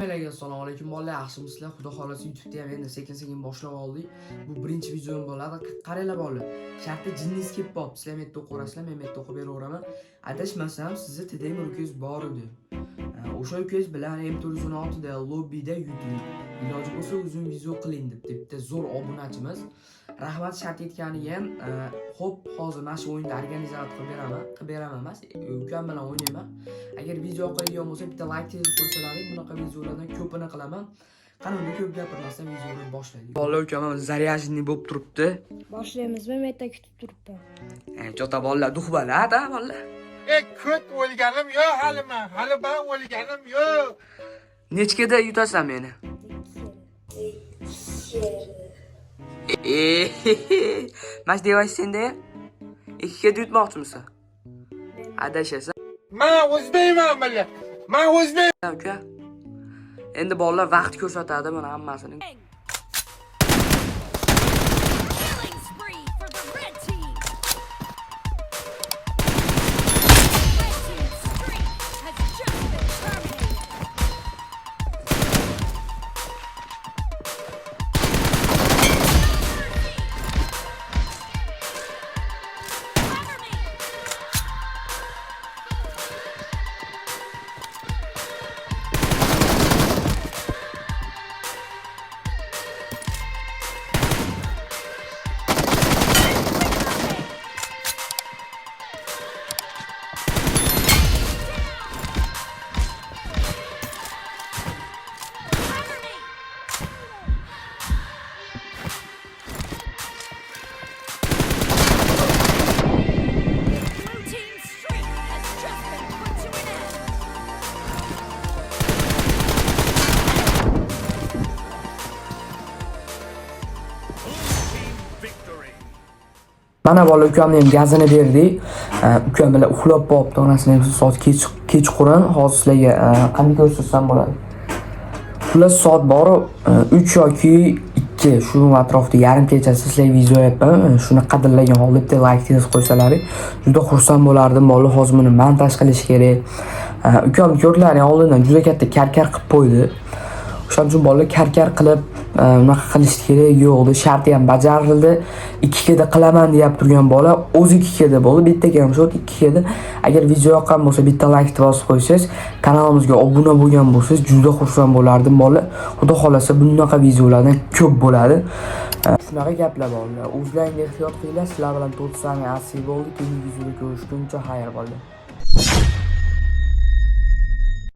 Assalomu alaykum bolalar, yaxshimisizlar? Xudo xolasa YouTube'da ham endi sekin-sekin boshlab oldik. Bu birinchi videom bo'ladi. Qaranglar bolalar. Shartda jinnis kelib qolibdi. Sizlar men o'qirasizlar, men men o'qib beraveraman. Adashmasam, sizni TDM ukangiz bor edi. O'sha ukangiz bilan M416 da lobbida yurdik. Iloji bo'lsa uzun video qiling deb bitta zo'r obunachimiz. Rahmat shart etganiga ham, xo'p, hozir mana shu o'yinni organizatsiya qilib beraman emas, ukam bilan o'ynayman. Agar video yoqadigan bo'lsa, bitta like tezib qo'ysalaring, bunaqa videolardan ko'pini qilaman. Qanday ko'p gapirmasdan videoni boshlaylik. Bolalar ukam zaryajniy bo'lib turibdi. Boshlaymizmi? Men yerda kutib turibman. Chota bolalar duxbalar-da bolalar. Ko't o'lganim yo'q hali men. Hali ben o'lganim yo'q. Nechkada yutasan meni? Mas deyapsiz senda? 2 ga yutmoqchimisan? Adashasan. Men o'zbekman bilan. Men o'zbek. Uka. Endi bolalar vaqt ko'rsatadi mana hammasini. Mana bola ukamning gazini berdik. Ukam bilan uxlab qolibdi, onasini soat kechqurun. Hozir sizlarga qanday ko'rsatsam bo'ladi. Xullas soat bori 3 yoki 2 shu atrofda yarim kechasi sizlarga video yapman. Shuni qadrlagan holda bitta like tezib qo'ysalaring, juda xursand bo'lardim. Bola hozir buni montaj qilish kerak. Ukam ko'rlaring oldindan juda katta karkar qilib qo'ydi. O'shaning uchun bolalar karkar qilib unaqa qilish kerak yo'qdi. Sharti ham bajarildi. 2 keda qilaman deb turgan bola o'zi 2 keda bo'ldi. Bittaga ham shu 2 keda. Agar video yoqqan bo'lsa, bitta like bosib qo'ysangiz, kanalimizga obuna bo'lgan bo'lsangiz, juda xursand bo'lardim bola. Xudo xolasa bunaqa videolardan ko'p bo'ladi. Shunaqa gaplar bolalar. O'zlaringiz ehtiyot qilinglar. Sizlar bilan to'g'risini asli bo'ldi. Keyingi videoda ko'rishguncha xayr bolalar.